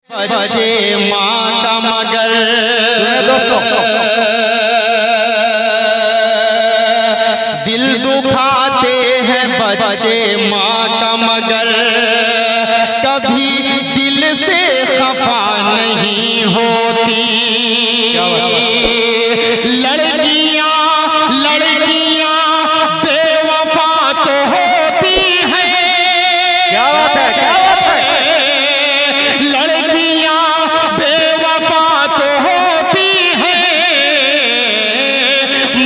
बच्चे माँ का मगर दिल दुखाते हैं बच्चे माँ का मगर कभी दिल से खफा नहीं होती। लड़कियाँ लड़कियाँ बेवफा तो होती हैं। क्या बात है, क्या बात है। लड़कियाँ बेवफा तो होती हैं,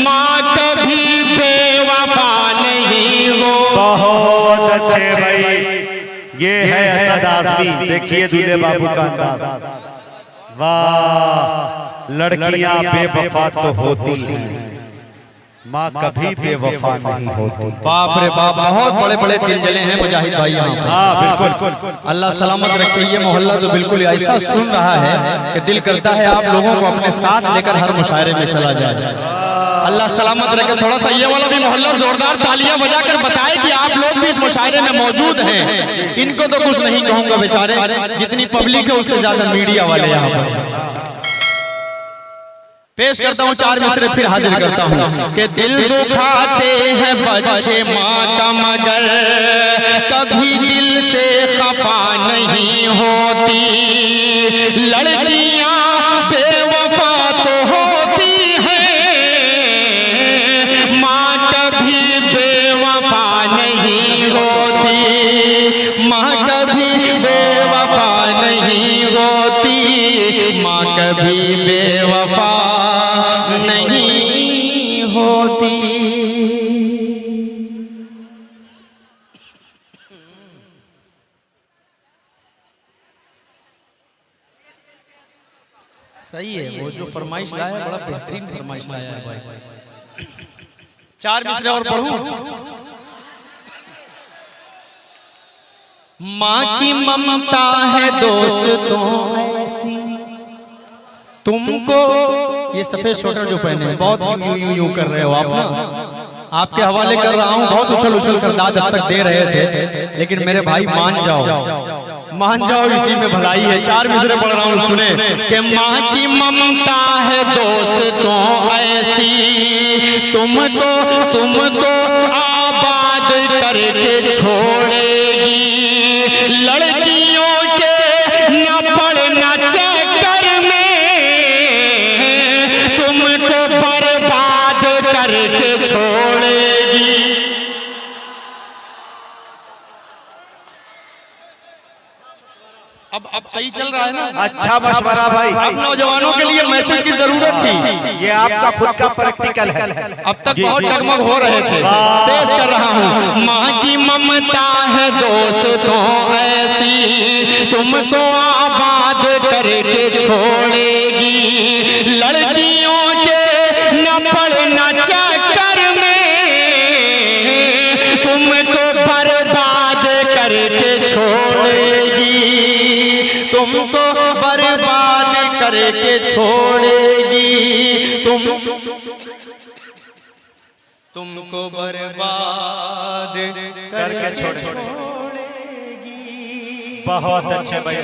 माँ कभी बेवफा नहीं हो। बहुत अच्छे भाई, ये है असद आज़मी। देखिए दूल्हे बाबू का अंदाज, वाह। लड़कियां बेवफा तो होती हैं, माँ कभी बेवफा नहीं होती। बाप रे बाप, बहुत बड़े बड़े दिल जले हैं मुजाहिद भाई यहाँ। हाँ बिल्कुल, अल्लाह सलामत रखे। ये मोहल्ला तो बिल्कुल ऐसा सुन रहा है कि दिल करता है आप लोगों को अपने साथ लेकर हर मुशायरे में चला जाए। अल्लाह सलामत रखे। थोड़ा सा ये वाला भी मोहल्ला जोरदार तालियां बजाकर बताए कि आप लोग भी इस मुशायरे में मौजूद हैं। इनको तो कुछ नहीं कहूंगा बेचारे, जितनी पब्लिक है उससे ज्यादा मीडिया वाले यहाँ पर। पेश करता हूँ चार मिसरे, फिर हाजिर करता हूँ कि दिल दुखाते हैं बच्चे माँ का मगर कभी दिल से खफा नहीं होती। लड़कियाँ बेवफा तो होती हैं, माँ कभी बेवफा नहीं होती। माँ कभी बेवफा नहीं होती, माँ कभी बेवफा नहीं होती। सही है, वो जो फरमाइश लाया है बड़ा बेहतरीन फरमाइश लाया है भाई। चार मिसरे और पढ़ूं। माँ की ममता है दोस्तों ऐसी तुमको, ये सफेद स्वेटर जो पहने हैं बहुत यूं कर रहे हो आप ना, आपके हवाले कर रहा हूं। बहुत उछल उछल कर दाद अब तक दे रहे थे, लेकिन मेरे भाई मान जाओ, इसी में भलाई है। चार मिसरे पढ़ रहा हूं, सुने कि माँ की ममता है दोस्तों ऐसी तुमको आबाद करके छोड़ेगी। लड़कियों के न पड़ना चक्कर में तुमको बर्बाद करके छोड़ेगी। अब सही चल रहा है ना? अच्छा मशवरा भाई। अब नौजवानों के लिए मैसेज की जरूरत थी। ये आपका खुद का प्रैक्टिकल है। अब तक बहुत डगमग हो रहे थे, पेश कर रहा हूँ। माँ की ममता है दोस्तों ऐसी तुमको आबाद करके छोड़ेगी। लड़कियों के न पड़ना चक्कर में तुमको बर्बाद करके छोड़ेगी। तुमको बर्बाद करके छोड़ेगी। तुमको बर्बाद करके छोड़ेगी। बहुत अच्छे भाई।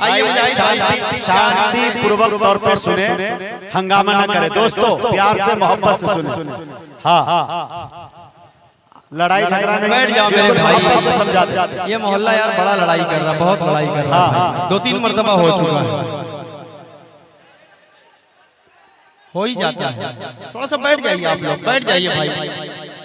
आइए शांति पूर्वक तौर पर सुने, हंगामा न करें दोस्तों, प्यार से मोहब्बत से सुने। हाँ, लड़ाई झगड़ा नहीं, बैठ जाओ मेरे भाई से समझा दे। ये मोहल्ला यार बड़ा लड़ाई कर रहा, बहुत लड़ाई कर रहा है। 2-3 मर्तबा हो चुका है, हो ही जाता है। थोड़ा सा बैठ जाइए आप लोग, बैठ जाइए भाई।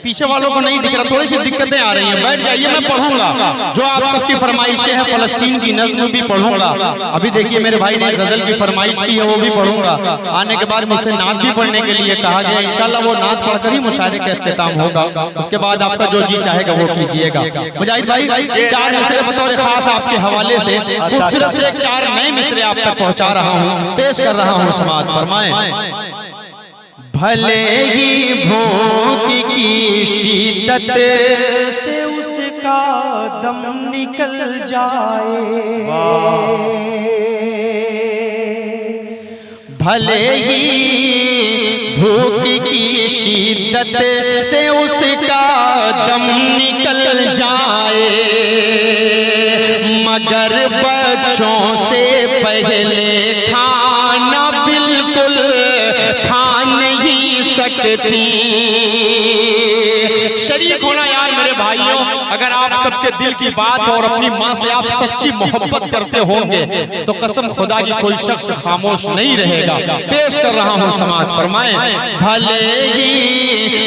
पीछे वालों को नहीं दिख रहा, थोड़ी सी दिक्कतें आ रही हैं, बैठ जाइए। मैं पढ़ूंगा जो आप सबकी फरमाइशें हैं, फलस्तीन की नज़्म भी पढ़ूंगा। अभी देखिए मेरे भाई ने गजल की फरमाइश की है, वो भी पढ़ूंगा। आने के बाद मुझसे नात भी पढ़ने के लिए कहा गया, इंशाल्लाह वो नात पढ़कर ही मुशायरे का इख्तिताम होगा। उसके बाद आपका जो जी चाहेगा वो कीजिएगा। मुजाहिद भाई चार मिसरे बतौर खास आपके हवाले से खूबसूरत से 4 नए मिसरे आप तक पहुंचा रहा हूँ, पेश कर रहा हूँ, समाअत फरमाएं। भले ही भूख की शिद्दत से उसका दम निकल जाए, भले ही भूख की शिद्दत से उसका दम निकल जाए, मगर बच्चों से पहले खाना बिल्कुल खा नहीं सकती। शरीक होना यार मेरे भाइयों, अगर आप सबके दिल की बात और अपनी माँ से आप सच्ची मोहब्बत करते होंगे तो कसम खुदा की कोई शख्स खामोश नहीं रहेगा। पेश कर रहा हूँ समाअत फरमाएं। भले ही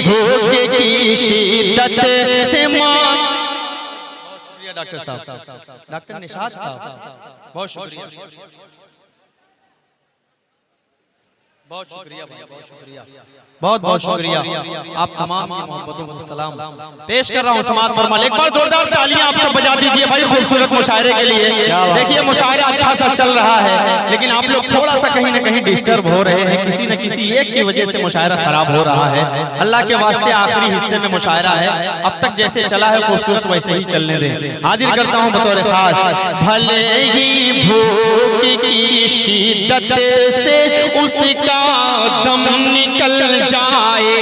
भूख की शिद्दत से माँ, बहुत शुक्रिया डॉक्टर साहब, डॉक्टर निशात साहब, बहुत शुक्रिया, बहुत शुक्रिया भाई, बहुत शुक्रिया, बहुत बहुत शुक्रिया। आप तमाम की मोहब्बतों को सलाम पेश कर रहा हूँ समाअत फरमा। एक बार जोरदार तालियां आप सब बजा दीजिए भाई खूबसूरत मुशायरे के लिए। देखिए मुशायरा अच्छा सा चल रहा है, लेकिन आप लोग थोड़ा सा कहीं ना कहीं डिस्टर्ब हो रहे हैं, किसी न किसी एक की वजह से मुशायरा खराब हो रहा है। अल्लाह के वास्ते आखिरी हिस्से में मुशायरा है, अब तक जैसे चला है खूबसूरत वैसे ही चलने दें। हाजिर करता हूँ बतौर खास। भले ही भूख की शिद्दत से उसका दम निकल जाए,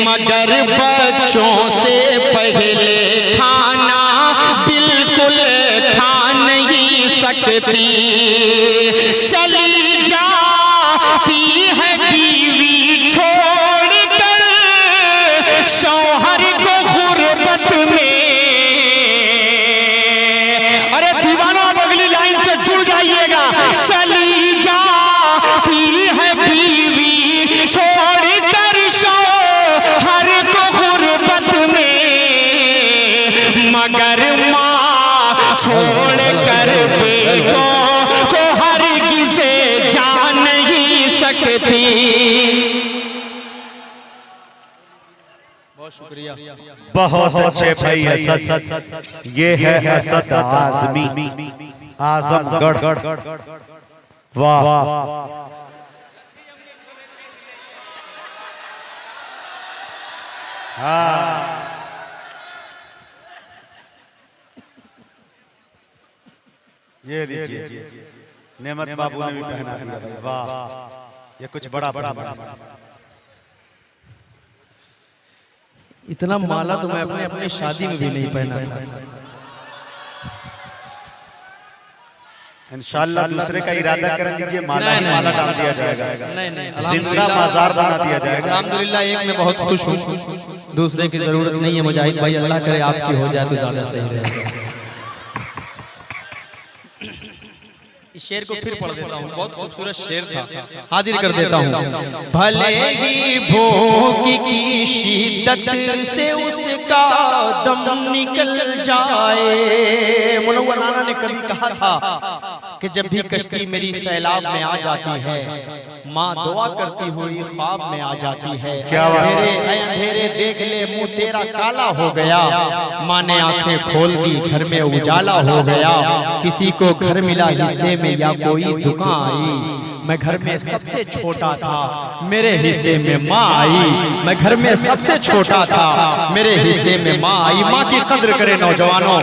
मगर बच्चों से पहले खाना बिल्कुल खा नहीं सकती। चली जाती है बीवी छोड़कर शौहर को गुर्बत में। अरे दीवाना अगली लाइन से जुड़ जाइएगा। चली जाती है बीवी छोड़कर शौहर को गुर्बत में, मगर माँ छोड़कर बेटों को हरगिज़ जा नहीं सकती। बहुत शुक्रिया, बहुत अच्छे भाई असद। ये है असद आज़मी आज़मगढ़। वाह हाँ, ये लीजिए नेमत बाबू ने भी पहना दिया भाई। वाह, ये कुछ बड़ा बड़ा बड़ा। इतना माला तो मैं अपनी शादी में भी नहीं पहना था। इंशाअल्लाह दूसरे का इरादा कर लीजिए, माला माला डाल दिया जाएगा। नहीं, जिंदा बाजार बना दिया जाएगा। अल्हम्दुलिल्लाह एक में बहुत खुश हूँ, दूसरे की जरूरत नहीं है। मुजाहिद भाई अल्लाह करे आपकी हो जाए तो ज्यादा सही रहेगा। इस शेर को फिर पढ़ देता हूँ, बहुत खूबसूरत शेर था, हाजिर कर देता हूँ। भले ही भूख की शिद्दत से उसका दम निकल जाए। मुनव्वर नाना ने कभी कहा था कि जब भी कश्ती मेरी सैलाब में आ जाती है, माँ दुआ करती हुई ख्वाब में आ जाती है। क्या अंधेरे अंधेरे देख ले मुँह तेरा काला हो गया, माँ ने आंखें खोल दी घर में उजाला हो गया। किसी को घर मिला हिस्से में या कोई दुकान आई, मैं घर में सबसे छोटा था मेरे हिस्से में माँ आई। मैं घर में सबसे छोटा था मेरे हिस्से में माँ आई। माँ की कद्र करे नौजवानों।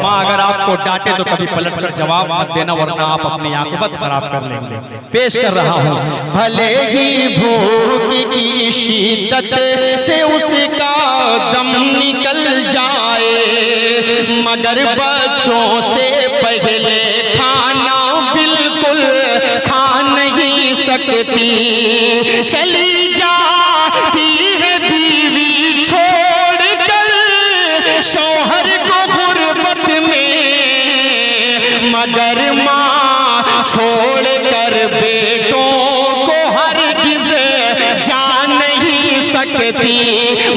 माँ अगर आपको डांटे तो कभी पलट कर जवाब मत देना, वरना आप अपनी आखिरत खराब कर लेंगे। पेश कर रहा हूँ। भले ही भूख की शिद्दत से उसका दम निकल जाए, मगर बच्चों से पहले खाना बिल्कुल खा नहीं सकती। चली जाती है बीवी छोड़कर शौहर को गुर्बत में, मगर माँ छोड़कर बेटों को हरगिज़ जा नहीं सकती।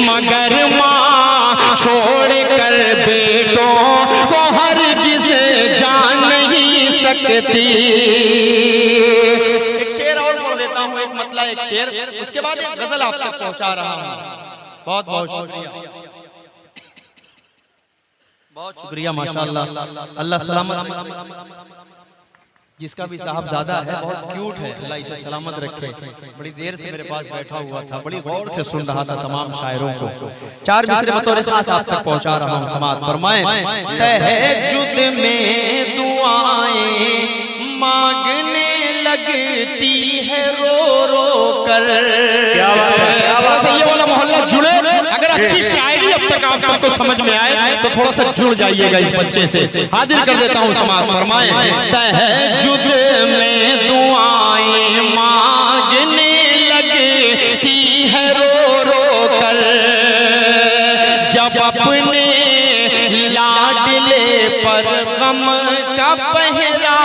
मगर माँ छोड़कर बेटों को हरगिज़ जा नहीं सकती। एक शेर और पढ़ देता हूँ, एक मतला एक शेर, उसके बाद एक गजल आप तक पहुंचा रहा हूँ। बहुत बहुत शुक्रिया, बहुत शुक्रिया, माशाअल्लाह। अल्लाह सलामत, जिसका भी साहब ज्यादा है बहुत क्यूट है, अल्लाह इसे सलामत रखे। बड़ी देर से मेरे पास बैठा हुआ था, बड़ी गौर से सुन रहा था तमाम शायरों को। चार मिसरे बतौर खास आप तक पहुंचा रहा हूँ, समाअत फरमाएं। तहज्जुद में दुआएं मांगने लगती है रो रो कर। क्या बात है, क्या बात है। ये वाला मोहल्ला जुड़े, अगर अच्छी शायरी अब तक आप सबको समझ में आए तो थोड़ा सा जुड़ जाइएगा इस बच्चे से। हाजिर कर देता हूँ समाअत फरमाएं। तहज्जुद में दुआएं मांगने लगती है रो रो कर, जब अपने लाडले पर गम का पहरा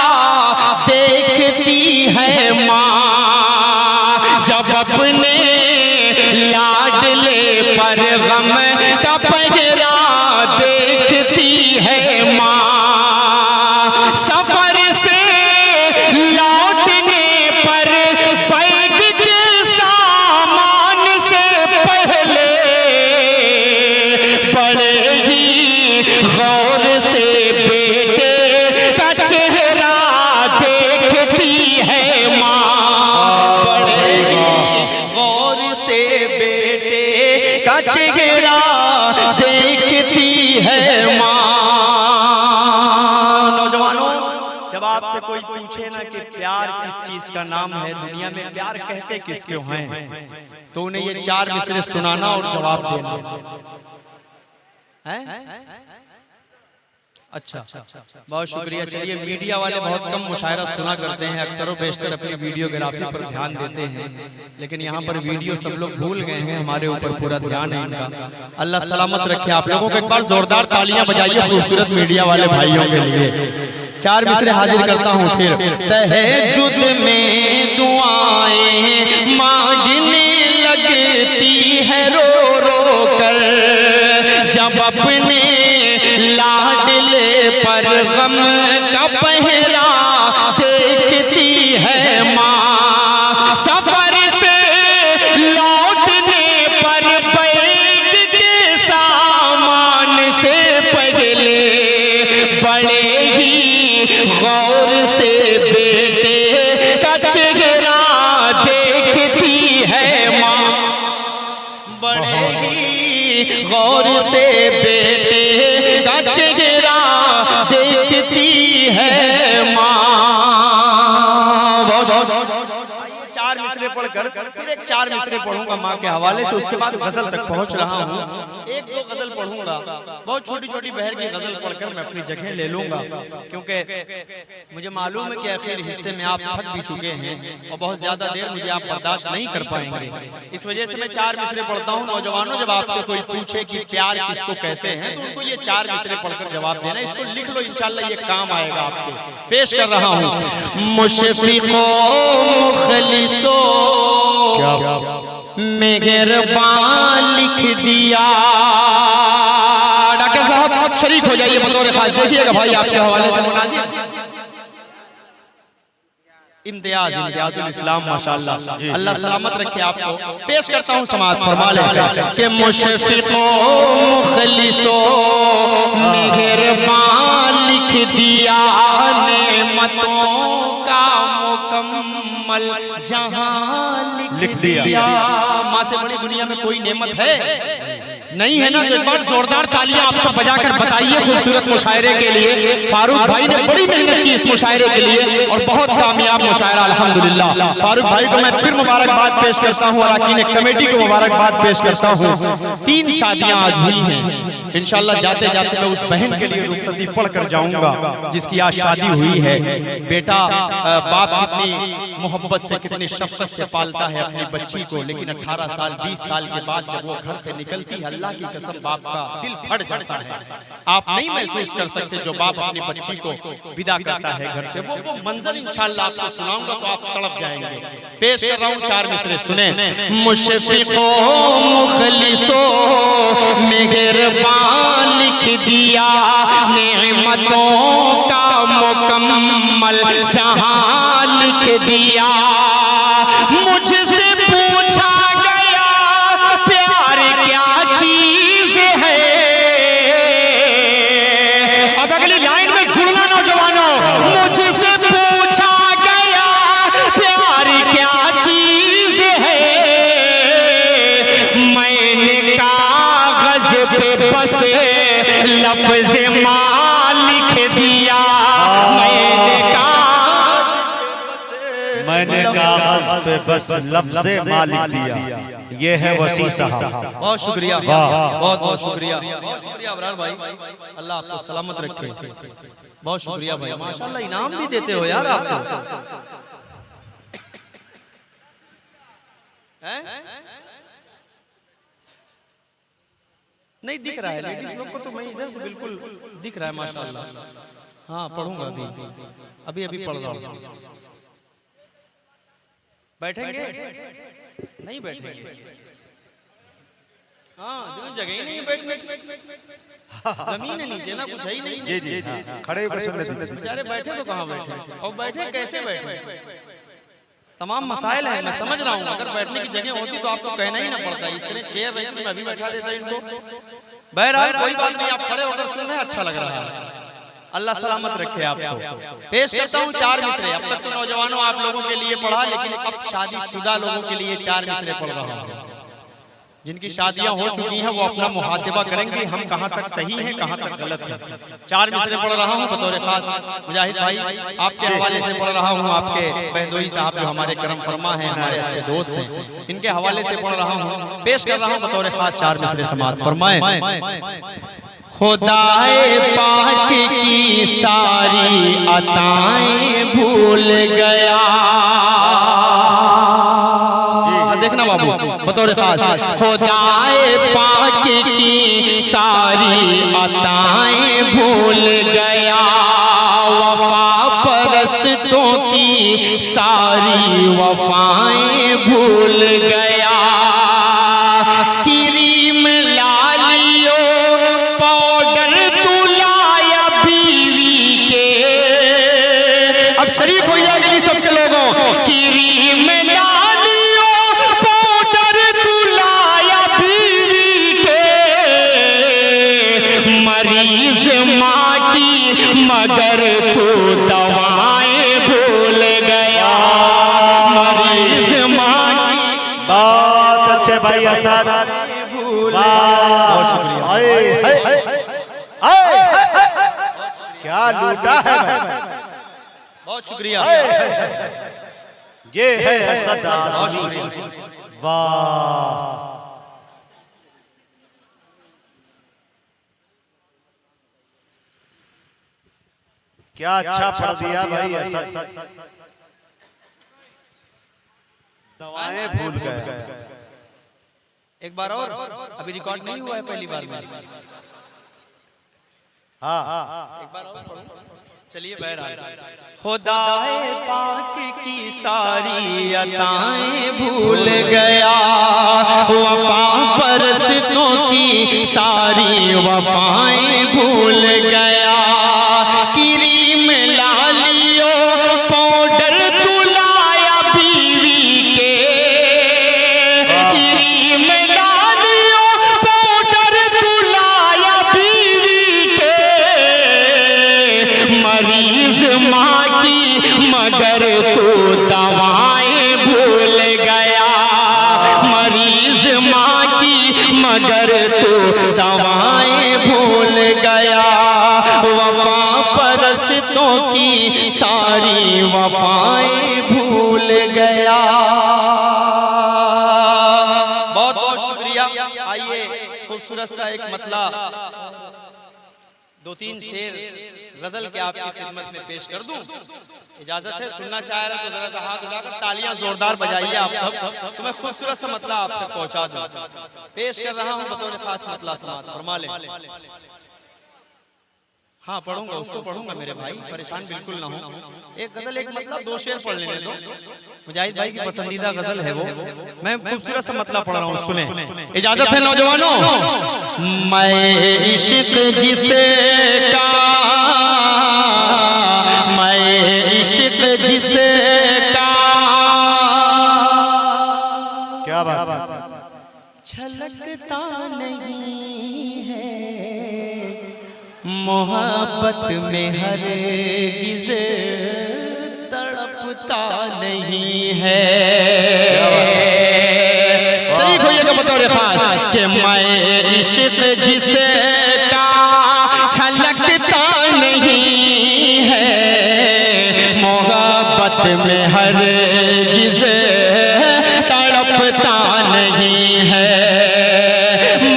देखती है माँ, जब अपने लाडले पर गम का पहरा देखती है माँ। सफर से लौटने पर बैग के सामान से पहले बड़े ही गौर से बेटे का चेहरा देखती है माँ, बड़े ही गौर से बेटे का चेहरा देखती है माँ। नौजवानों, जब आपसे कोई पूछे ना कि प्यार किस चीज का नाम है, दुनिया में प्यार कहते किसके हैं, तो उन्हें ये 4 मिसरे सुनाना और जवाब देना है। अच्छा, बहुत शुक्रिया। चलिए, मीडिया वाले बहुत कम मुशायरा सुना करते हैं, अक्सर व बेशतर अपनी वीडियोग्राफी पर ध्यान देते हैं, लेकिन यहाँ पर वीडियो सब लोग भूल गए हैं, हमारे ऊपर पूरा ध्यान है इनका। अल्लाह सलामत रखे आप लोगों को। एक बार जोरदार तालियां बजाइए खूबसूरत मीडिया वाले भाइयों के लिए। 4 मिसरे हाजिर करता हूँ फिर। तहज्जुद में दुआएं मांगने लगती है रो रो कर, जब अपने लाडले पर गम का पहरा देखती है माँ। सफर से लौटने पर बैग के सामान से पहले बड़े ही गौर से बेटे का चेहरा देखती है माँ, बड़े ही गौर से बेटे का चेहरा देखती है माँ। 4 मिसरे पढ़कर फिर एक 4 मिसरे पढ़ूंगा माँ के हवाले से, उसके बाद गजल तक पहुंच रहा हूँ। 1-2 गजल पढ़ूंगा, बहुत छोटी छोटी बहर की गजल पढ़कर मैं अपनी जगह ले लूंगा, क्योंकि मुझे मालूम है कि आखिर हिस्से में आप थक भी चुके हैं और बहुत ज्यादा देर मुझे आप बर्दाश्त नहीं कर पाएंगे। इस वजह से मैं 4 मिसरे पढ़ता हूँ। नौजवानों, जब आपसे कोई पूछे कि प्यार किसको कहते हैं, तो उनको ये 4 मिसरे पढ़कर जवाब देना। इसको लिख लो, इंशाल्लाह ये काम आएगा आपके। पेश कर रहा हूँ। मुशफिको मुखलिसो मेहरबान लिख दिया। डॉक्टर साहब शरीक हो जाइए बतौर खास, देखिएगा भाई आपके हवाले से मुनाजिर इम्तियाजुल इस्लाम माशाअल्लाह, अल्लाह सलामत रखे आपको। पेश करता हूँ, समाअत फरमा ले कि मुशफिको मुखलिसो मेहरबान लिख दिया, नेमतों का मुकम्मल जहां लिख दिया। माँ से बड़ी दुनिया में कोई नेमत है नहीं है ना। तो एक बार जोरदार तालियां आप सब बजाकर बताइए खूबसूरत मुशायरे के लिए। फारूक भाई ने बड़ी मेहनत की इस मुशायरे के लिए और बहुत कामयाब मुशायरा अल्हम्दुलिल्लाह। फारूक भाई को मैं फिर मुबारकबाद पेश करता हूँ और अकीन कमेटी को मुबारकबाद पेश करता हूँ। 3 शादियां आज हुई हैं। इंशाल्लाह जाते जाते मैं उस बहन के लिए रुखसती पढ़ कर जाऊंगा जिसकी आज शादी हुई है। बेटा बाप कितनी मोहब्बत से, कितनी शफ़क़त से पालता है अपनी बच्ची को, लेकिन 18 साल 20 साल के बाद जब वो घर से निकलती है, अल्लाह की कसम बाप का दिल फट जाता है। आप नहीं महसूस कर सकते जो बाप अपनी बच्ची को विदा करता है घर से। वो मंजर इंशाल्लाह आपको सुनाऊंगा तो आप तड़प जाएंगे। पेश कर रहा हूँ 4 मिसरे, सुने। मुशफिको मुखलिसो मेहरबान लिख दिया, नेमतों का मुकम्मल जहां लिख दिया। मुझसे पूछा गया प्यार क्या चीज है। अब अगली लाइन में जुड़ना नौजवानों। मुझसे पूछा गया प्यार क्या चीज है, मैंने कागज पे बस लफ्ज़ माँ लिख दिया। मैंने कागज मैंने कागज पे बस लफ्ज़े मालिक दिया, ये है वसी साहब। बहुत शुक्रिया, बहुत बहुत शुक्रिया, बहुत शुक्रिया अबरार भाई, अल्लाह आपको सलामत रखे। बहुत शुक्रिया भाई, माशाल्लाह इनाम भी देते हो यार आप तो। नहीं दिख रहा है लेडीज लोग को, तो मैं इधर से बिल्कुल दिख रहा है माशाल्लाह। हाँ पढ़ूंगा अभी अभी अभी पढ़ रहा हूँ। बैठेंगे नहीं बैठेंगे, हाँ जगह ही नहीं है बैठने की, जमीन है नीचे ना, कुछ है ही नहीं। जी जी खड़े होकर सुन लेते। बेचारे बैठे तो कहाँ बैठे, और बैठे कैसे बैठे, तमाम मसाइल हैं, मैं समझ रहा हूँ। अगर बैठने की जगह होती तो आपको कहना ही ना पड़ता, इस तरह चेयर रखी मैं अभी बैठा देता इनको। बहरहाल कोई बात नहीं, आप खड़े होकर सुन रहे हैं, अच्छा लग रहा है, अल्लाह सलामत रखे आपको। पेश करता हूँ 4 मिसरे। अब तक तो नौजवानों आप लोगों के लिए पढ़ा, लेकिन अब शादीशुदा लोगों के लिए 4 मिसरे पढ़ रहा हूँ। जिनकी शादियां हो चुकी हैं वो अपना मुहासिबा करेंगे, हम कहां तक सही हैं कहां तक गलत है। 4 मिसरे पढ़ रहा हूं बतौर खास मुजाहिद भाई आपके हवाले से पढ़ रहा हूं। आपके बहनोई साहब जो हमारे करम फरमा हैं, हमारे अच्छे दोस्त हैं, इनके हवाले से पढ़ रहा हूं, पेश कर रहा हूं बतौर खास 4 मिसरे समाअत फरमाएं। खुदाए पाक की सारी अताएं भूल गया, देखना बाबू बतौर खास। खुदाए पाक की सारी अताएं भूल गया, वफा परस्तों की सारी वफाएं भूल गया, क्रीम लालियो पाउडर तू लाया बीवी के। अब शरीफ हो जाएगी सबके लोगों, क्रीम मगर तू दवाएं भूल गया, मरीज माँ की। बहुत अच्छे भाई असद, भूल क्या लूटा है भाई। बहुत शुक्रिया, ये है असद आज़मी। वाह क्या अच्छा पढ़ दिया भाई असद, दवाएं भूल गए। एक बार और, अभी रिकॉर्ड नहीं हुआ है पहली बार में। हाँ एक बार और चलिए। बहरहाल खुदाए पाक की सारी अताएं भूल गया, वफा परस्तों की सारी वफाएं भूल गया, क्रीम लालियो पाउडर तू लाया बीवी के, क्रीम लालियो पाउडर तू लाया बीवी के, मरीज माँ की मगर तू दवाएं भूल गया, मरीज माँ की मगर तू दवाएं भूल गया, वफा परस्तों की सारी वफाएं भूल गया। बहुत बहुत शुक्रिया। आइए खूबसूरत सा एक मतला 2-3 शेर गजल के आपकी खिदमत में पेश कर दूं, इजाजत है? सुनना चाह रहे तो जरा सा हाथ उठाकर तालियां जोरदार बजाइए आप सब, तो मैं खूबसूरत सा मतला आप तक पहुंचा दूं। पेश कर रहा हूं बतौर खास मतला समाअत फरमा लें। हाँ पढ़ूंगा, उसको पढ़ूंगा मेरे भाई, परेशान बिल्कुल ना हो। एक गजल एक मतलब 2 शेर पढ़ लेने दो, मुजाहिद भाई की पसंदीदा गजल है वो। मैं खूबसूरत सा मतलब पढ़ रहा हूँ, सुने। इजाजत है नौजवानों। मैं इश्क जिसे का, मैं इश्क जिसे का, क्या बात है, छलकता नहीं है मोहब्बत में हरगिज़ तड़पता नहीं है। सही खोइएगा बतौर खास कि मैं इश्क जिसे का छलकता नहीं है मोहब्बत में हरगिज़ तड़पता नहीं है।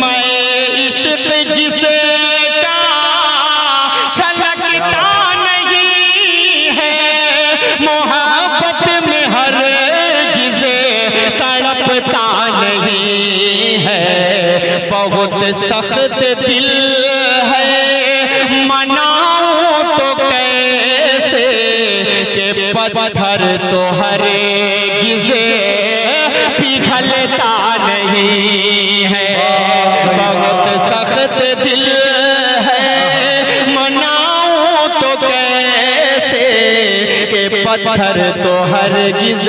मैं इश्क जिसे का छलकता नहीं है, मोहब्बत में हरगिज़ तड़पता नहीं है। बहुत सख्त दिल है मनाऊं तो कैसे, के पत्थर तो हरगिज़ पिघलता नहीं है। बहुत सख्त दिल है मनाऊं तो कैसे, के पत्थर तो हरगिज़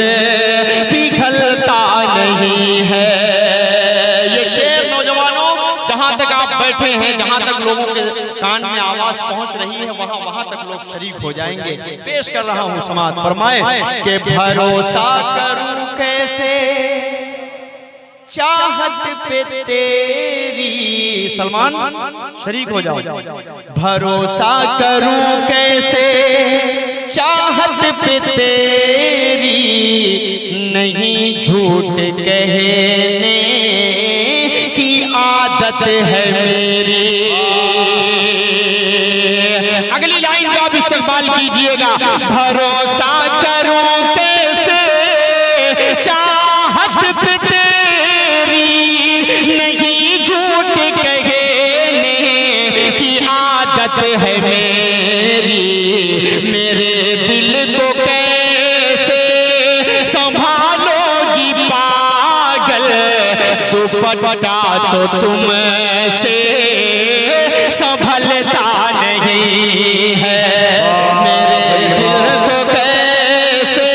पिघलता नहीं है। ये शेर नौजवानों जहां तक आप बैठे हैं, जहां तक लोगों के कान में आवाज पहुंच रही है, वहां तक लोग शरीक हो जाएंगे। पेश कर रहा हूं समाअत फरमाए कि भरोसा करूं कैसे चाहत पे तेरी। सलमान शरीक हो जाओ। भरोसा करूं कैसे चाहत पे तेरी, नहीं झूठ कहने की आदत है मेरी। अगली लाइन का आप इस्तेमाल कीजिएगा। भरोसा करूं कैसे चाहत पे तेरी, नहीं झूठ कहने की आदत है मेरी। मेरे दिल को कैसे संभालोगी पागल, दुपट्टा तो तुमसे संभलता नहीं है। मेरे दिल को कैसे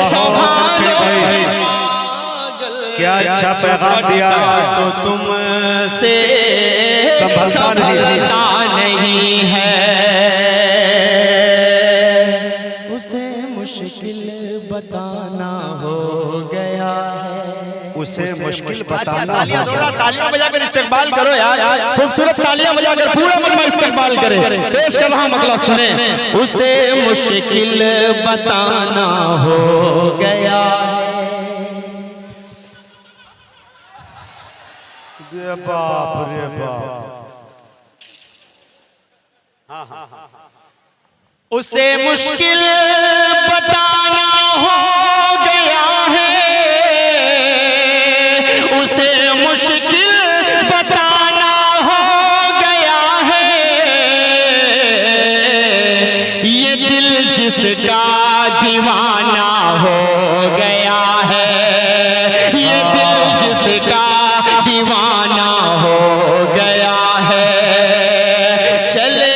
संभालोगी पागल, क्या अच्छा पैगाम दिया तो तुमसे संभलता नहीं है। उसे मुश्किल बताना हो गया है, उसे मुश्किल बताना। तालियां बजाकर इस्तेमाल करो यार, खूबसूरत तालियां बजाकर पूरा मन में इस्तेमाल करे। पेश कर रहा मतलब सुने। उसे मुश्किल बताना हो गया है। रे बाप रे बाप। उसे मुश्किल बताना हो गया है, उसे मुश्किल बताना हो गया है। ये दिल जिसका दीवाना हो गया है, ये दिल जिसका दीवाना हो गया है। चले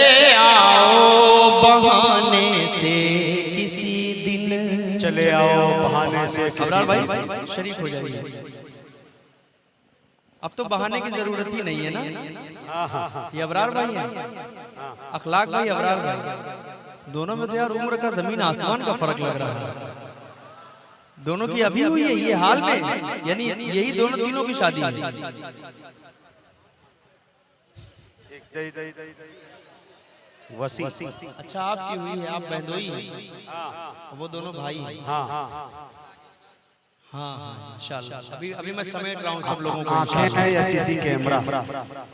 चले आओ बहाने से। अबरार भाई शरीफ हो जाइए। अब तो बहाने की जरूरत ही नहीं है ना। ये अबरार भाई है, अखलाक भाई, अबरार भाई। दोनों में तो यार उम्र का जमीन आसमान का फर्क लग रहा है। दोनों की अभी हुई है ये हाल में, यानी यही दोनों तीनों की शादी है। वसी। अच्छा आपकी हुई है, आप बहनोई हैं, वो दोनों भाई हैं। हाँ इंशाल्लाह। अभी मैं समेट रहा हूँ सब लोगों को। आंखें हैं या सीसी कैमरा?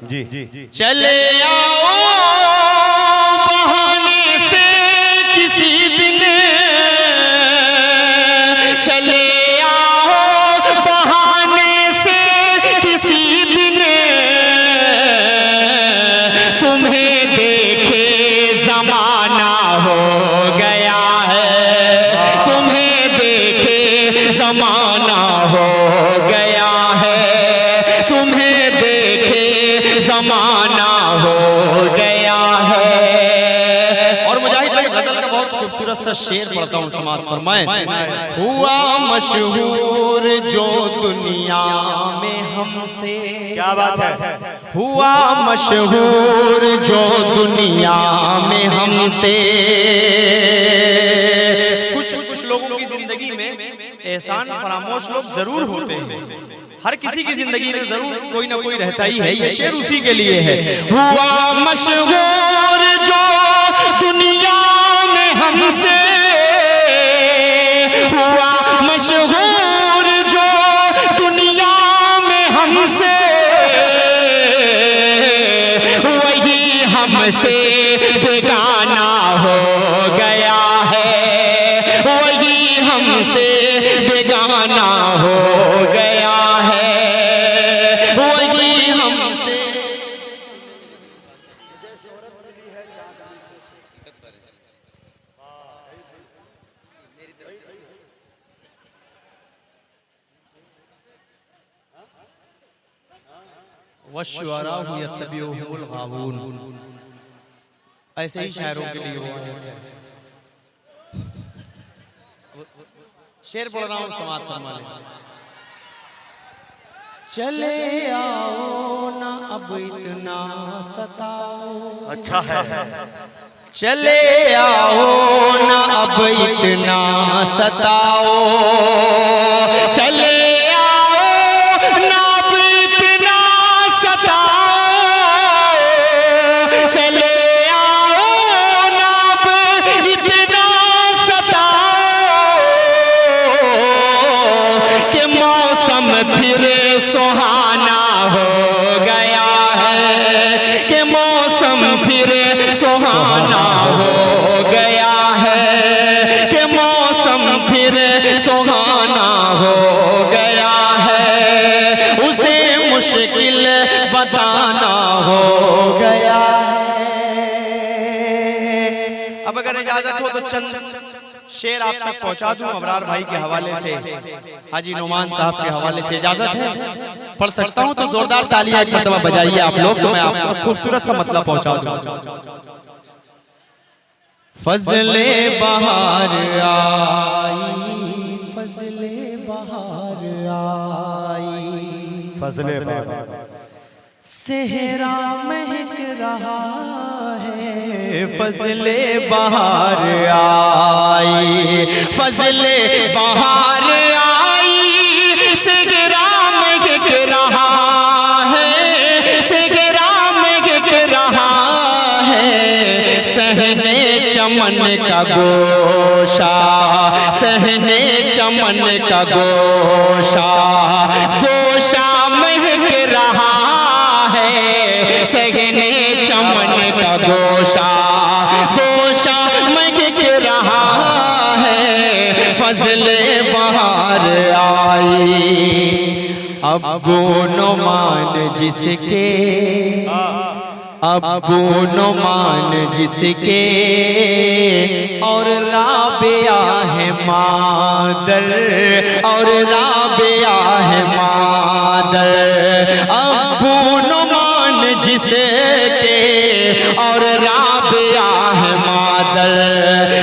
जी जी। चले आओ बहाने से किसी दिन, चले आओ बहाने से किसी दिन, तुम्हें देखे जमाना हो गया है, तुम्हें देखे जमाना हो गया है, तुम्हें देखे जमाना हो गया है। और मुजाहिद भाई गजल का बहुत खूबसूरत सा शेर पढ़ता हूँ, समाअत फरमाएं। हुआ मशहूर जो दुनिया में हमसे, क्या बात है। हुआ मशहूर जो दुनिया में हमसे। कुछ लोगों की जिंदगी में एहसान फरामोश लोग जरूर होते हैं, हर किसी की जिंदगी में जरूर कोई ना कोई रहता ही है। ये शेर उसी के लिए है। हुआ मशहूर जो दुनिया में हमसे, वश्शुअराउ यत्तबिउहुमुल गावून। ऐसे ही शायरों के लिए वो आयत है। शेर बोल रहा हूँ, समात फरमा ले। चले आओ ना अब इतना सताओ। अच्छा है। चले आओ ना अब इतना सताओ। चले आओ ना अब इतना सताओ। चले आओ ना अब इतना सताओ कि मौसम फिर सुहाना हो गया है। कि मौसम फिर सुहाना हो गया है। कि मौसम फिर सुहाना हो गया है। उसे मुश्किल बताना हो गया है। अब अगर इजाजत हो तो चंद शेर आप तक पहुंचा दूं अबरार भाई के हवाले से, हाजी नुमान साहब के हवाले से। इजाजत है? पढ़ सकता हूं तो जोरदार तालियां एक मरतबा बजाइए आप लोग, तो मैं आपको खूबसूरत सा मतलब पहुंचा दूं। फजले बहार आई, फजले बहार आई, फजले बहार सेहरा महक रहा है। फजले बहार आई, फजले बहार आई, सेहरा महक रहा है। सेहरा महक रहा है। सहने चमन का गोशा, सहने चमन का गोशा, गोशा महक रहा है। सहने चमन का गोशा, गोशा महक रहा है। फजले बहार आई, अब नुमान जिसके, अब नुमान जिसके, और राबिया है मादर, और राबिया है मादर। अब नुमान जिसके और राबिया है मादर।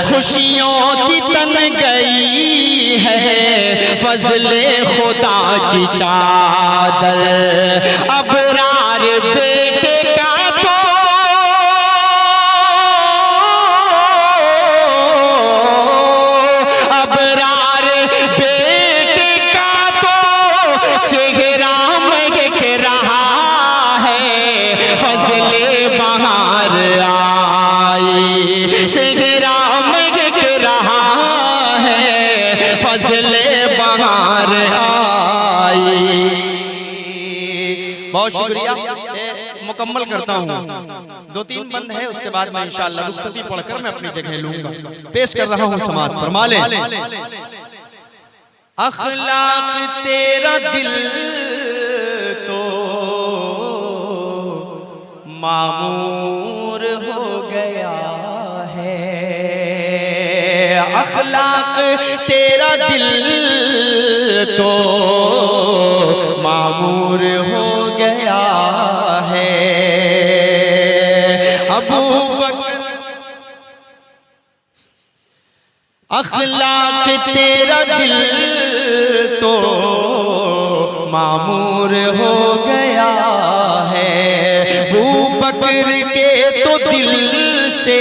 खुशियों की तन गई है फजले खुदा की चादर। अबरार बेटे का तो अबरार बेटे का तो चेहरा महक रहा है। फजले बहार आई, चेहरा महक रहा है। फजले बहार आई। बहुत शुक्रिया। मुकम्मल करता हूँ, 2-3 बंद है, उसके बाद मैं इंशाअल्लाह रुखसती पढ़कर मैं अपनी जगह लूंगा। पेश कर रहा हूँ समात फरमा ले। अखलाक तेरा दिल तो मामूर हो गया है। अखलाक तेरा दिल तो मामूर हो गया है। अबू बकर अखलाक तेरा दिल तो मामूर हो गया है। अबू बकर के तो दिल से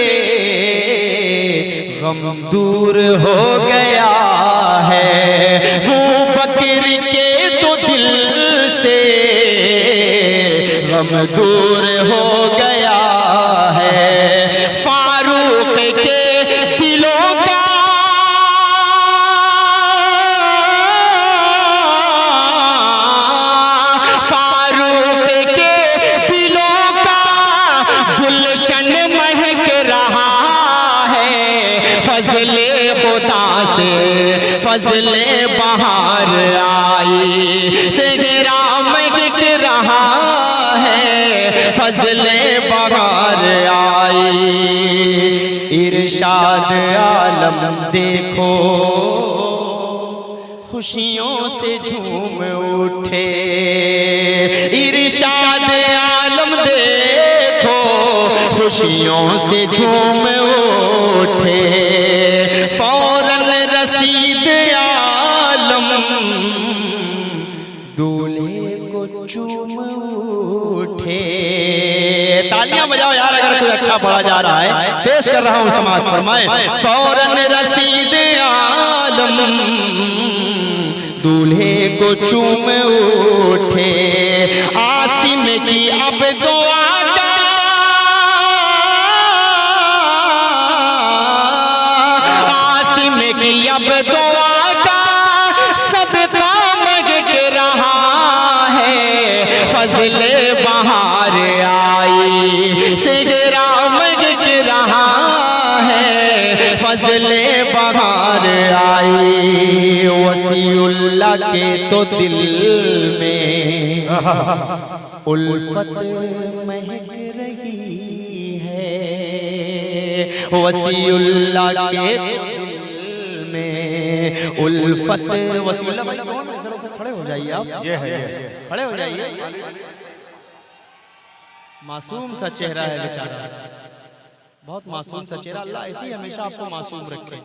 गम दूर हो गया है। अबू बकर के तो दिल से गम दूर हो गया है। फारूक के दिलों का फारूक के दिलों का गुलशन महक रहा है। फजले खुदा से फजले बहार आई, सेहरा महक रहा है। फजले बहार आई। इरशाद आलम देखो खुशियों से झूम उठे। इरशाद आलम देखो खुशियों से झूम उठे। फौरन रसीद आलम दूल्हे को चूम उठे। तालियां बजाओ यार अगर कोई अच्छा पढ़ा जा रहा है। पेश कर रहा हूं समाज फरमाए। फौरन रसीद आलम दूल्हे को चूम उठे। आसिम की अब दुआ का आसिम की अब दुआ का सबका मग रहा है। फजले बहार आई सेहरा मग रहा है। फजले बहार आई। वसीउल्लाह के तो दिल में उल्फत महक रही है। वसीउल्लाह के तो दिल में उल्फत। वसीउल्लाह भाई कौन है? जरा से खड़े हो जाइए आप। ये है खड़े हो जाइए। मासूम सा चेहरा है बेचारा, बहुत मासूम सा चेहरा। अल्लाह ऐसे ही हमेशा आपको मासूम रखे,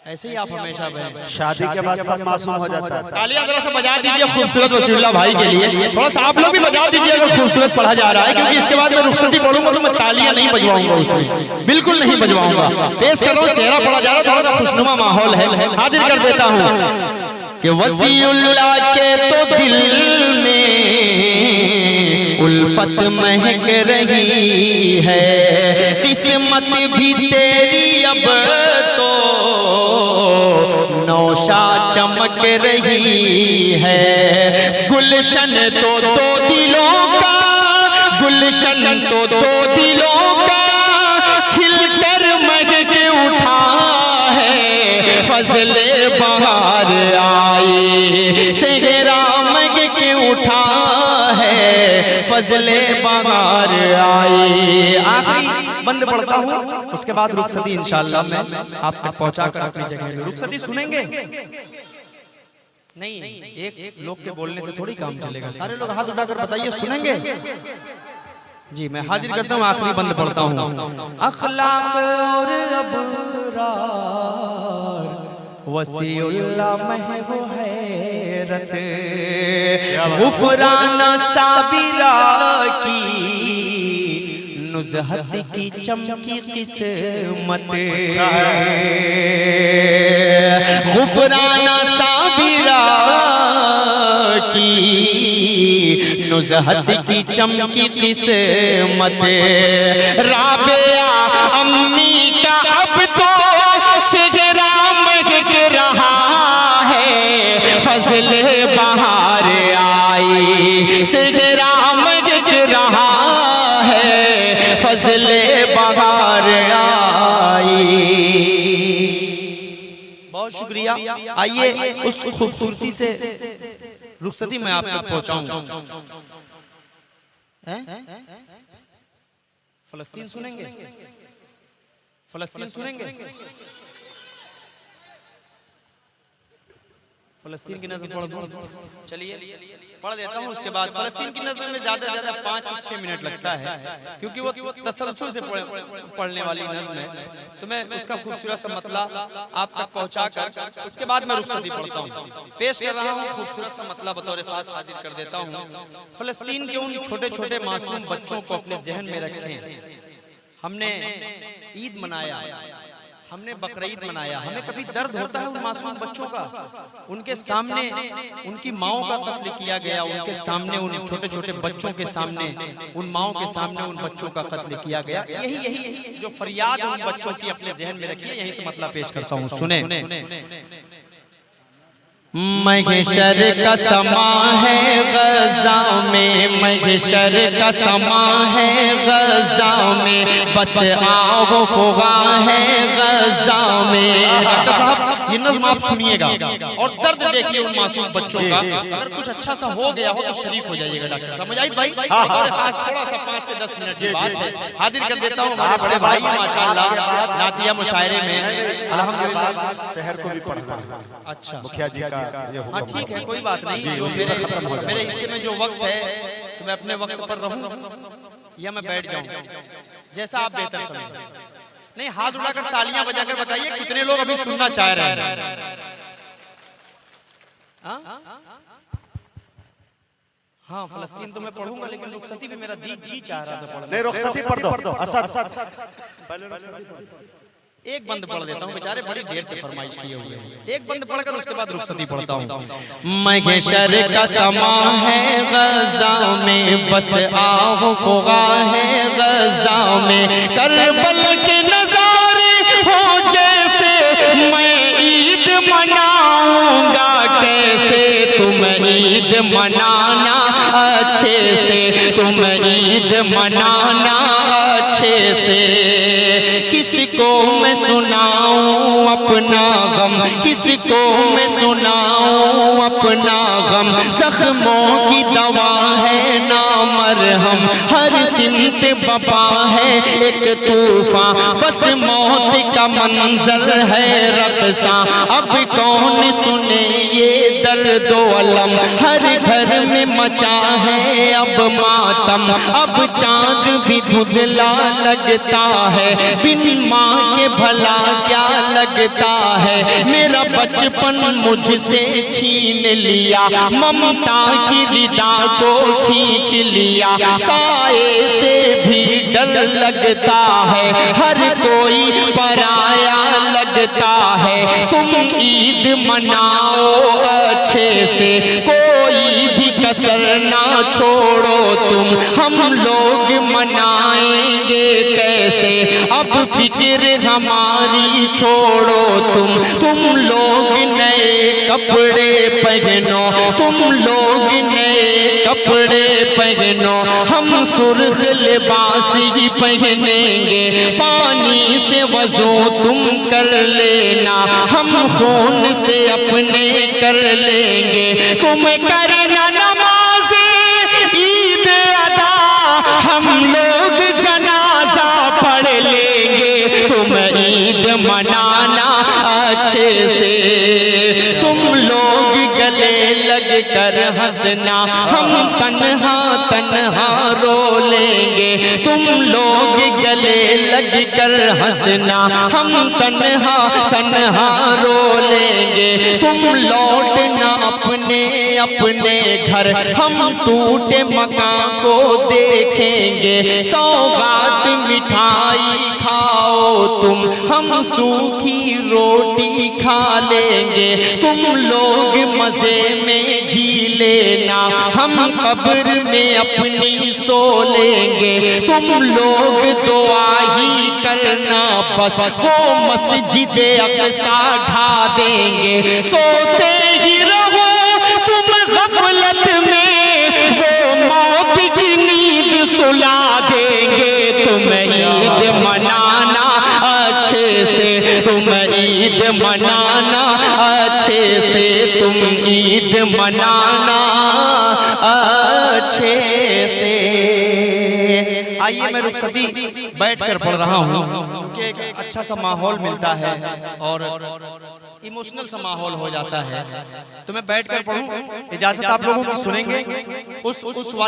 ऐसे ही आप हमेशा बने। शादी के बाद सब मासूम हो जाता है। तालियां जरा से बजा दीजिए खूबसूरत वसीउल्लाह भाई के लिए। थोड़ा सा आप लोग भी बजा दीजिए अगर खूबसूरत पढ़ा जा रहा है, क्योंकि इसके बाद मैं रुखसती पढ़ूंगा तो मैं तालियां नहीं बजवाऊंगा, उसमें बिल्कुल नहीं बजवाऊंगा। पेश कर रहा हूं, चेहरा पढ़ा जा रहा है, थोड़ा सा खुशनुमा माहौल है। हाजिर कर देता हूं कि वसीउल्लाह के तो दिल में उल्फत महक रही है। किस्मत भी तेरी अब तो नौशा चमक रही है। गुलशन तो दो दिलों का, गुलशन तो दो दिलों का खिलकर महक उठा है। फजले बहार आई सेहरा महक उठा है। फजले बहार आई। आखिरी बंद पढ़ता हूँ, उसके बाद रुखसती इंशाअल्लाह मैं आप तक पहुंचा कर अपनी जगह। रुखसती सुनेंगे? नहीं, एक लोग के बोलने से थोड़ी काम चलेगा। सारे लोग हाथ उठाकर बताइए सुनेंगे? जी मैं हाजिर करता हूँ, आखिरी बंद पढ़ता हूँ। अखलाक और अबरार वसीउल्लाह में वो हैरत। गुफराना साबिरा की नुज़हत की चमकी किस्मत। गुफराना साबिरा की नुज़हत की चमकी किस्मत। राबिया अम्मी का अब तो चेहरा महक रहा है। फजले बहार आई चेहरा महक रहा है। फजले बहार आई। बहुत शुक्रिया। आइए उस खूबसूरती से रुखसती मैं आप तक पहुंचाऊं। फलस्तीन सुनेंगे? फलस्तीन सुनेंगे? फलस्तीन की नज़र पढ़ दूं? चलिए पढ़ देता हूँ। उसके बाद फलस्तीन की नज़र में ज़्यादा से ज़्यादा 5 से 6 मिनट लगता है, क्योंकि वो तसलसल से पढ़ने वाली नज़्म है। तो मैं उसका खूबसूरत सा मतलब आप तक पहुँचा कर उसके बाद मैं रुखसती पढ़ता हूँ। पेश कर रहा हूँ खूबसूरत सा मतलब बतौर खास हाजिर कर देता हूँ। फलस्तीन के उन छोटे छोटे मासूम बच्चों को अपने जहन में रखें। हमने ईद मनाया, हमने बकरीद मनाया, हमें कभी दर्द होता है उन मासूम बच्चों का? उनके सामने उनकी माओं का कत्ल किया गया, उनके सामने उन छोटे छोटे बच्चों के सामने उन माओं के सामने उन बच्चों का कत्ल किया गया। यही जो फरियाद उन बच्चों की अपने जहन में रखी है, यहीं से मतलब पेश करता हूँ। सुने। महशर का समा है गज़ा में, महशर का समा है गज़ा में, बस आओ फुगा है गज़ा में। डॉक्टर साहब ये नज़्म आप सुनिएगा और दर्द देखिए उन मासूम बच्चों का। अगर कुछ अच्छा सा हो गया हो तो शरीक हो जाइएगा डॉक्टर साहब। मजाहिद भाई और खास थोड़ा सा 5 से 10 मिनट की बात है, हाजिर कर देता हूँ हमारे बड़े भाई माशाअल्लाह नातिया मुशायरे में अल्हम्दुलिल्लाह शहर को भी पढ़ना है। अच्छा मुखिया जी का हाँ ठीक है, कोई बात नहीं। जो मेरे हिस्से में जो वक्त है तो मैं अपने वक्त पर रहूं या मैं बैठ जाऊं, जैसा आप बेहतर समझें। नहीं, हाथ उठाकर तालियां बजाकर बताइए कितने लोग अभी सुनना चाह रहे हैं। हाँ, फलस्तीन तो मैं पढ़ूंगा, लेकिन रुखसती भी मेरा जी चाह रहा था पढ़ने। नहीं, रुखसती पढ़ दो। असद एक बंद पढ़ देता हूँ, बेचारे बड़ी देर से फरमाइश किए हुए हैं। एक बंद पढ़कर उसके बाद रुखसती पढ़ता हूँ। महशर का समा है गज़ा में, बस आओ फुगा है गज़ा में, करबल के नज़ारे हो जैसे, मैं ईद मनाऊंगा कैसे, तुम ईद मनाना अच्छे से, तुम ईद मनाना अच्छे से। किसको मैं सुनाऊं अपना गम, किसको मैं सुनाऊं अपना गम, जख्मों की दवा है ना मरहम, हर सिमत बपा है एक तूफान, बस मौत का मंजर है रक़्सा, अब कौन सुने ये दर्द व अलम, हर घर में मचा है अब मातम, अब चांद भी धुंधला लगता है, बिन माँ के भला क्या लगता है, मेरा बचपन मुझसे छीन लिया, ममता की रिदा को खींच लिया, साए से भी डर लगता है, हर कोई पराया लगता है, तुम ईद मनाओ अच्छे से, कोई भी कसर ना छोड़ो तुम, हम लोग मनाएंगे कैसे, अब फिक्र हमारी छोड़ो तुम लोग नए कपड़े पहनो, तुम लोग नए कपड़े पहनो, हम सुर्ख लिबास ही पहनेंगे, पानी से वज़ू तुम कर लेना, हम खून से अपने कर लेंगे, तुम करना नमाज ईद अदा, हम लोग जनाजा पढ़ लेंगे, तुम ईद मनाना अच्छे से, तुम लोग गले लग कर हंसना, हम तन्हा तन्हा रो लेंगे, तुम लोग गले लग कर हंसना, हम तन्हा तन्हा रो लेंगे, तुम लौटना अपने अपने घर, हम टूटे मकान को देखेंगे, सौगात मिठाई खाओ तुम, हम सूखी रोटी खा लेंगे, तुम लोग मजे में जी लेना, हम कब्र में अपनी सो लेंगे, तुम लोग दुआ ही करना बस, वो मस्जिद अक़सा ढा देंगे, सोते ही रहो तुम गफलत में, वो मौत की नींद सुला देंगे, तुम ईद मनाना अच्छे से, तुम ईद मनाना अच्छे से, तुम ईद मनाना अच्छे से। आइए मैं रुखसती बैठकर पढ़ रहा हूँ, क्योंकि एक अच्छा सा माहौल मिलता है और इमोशनल सा माहौल हो जाता है, तो मैं बैठकर पढ़ूं। इजाजत आप लोगों की सुनेंगे उस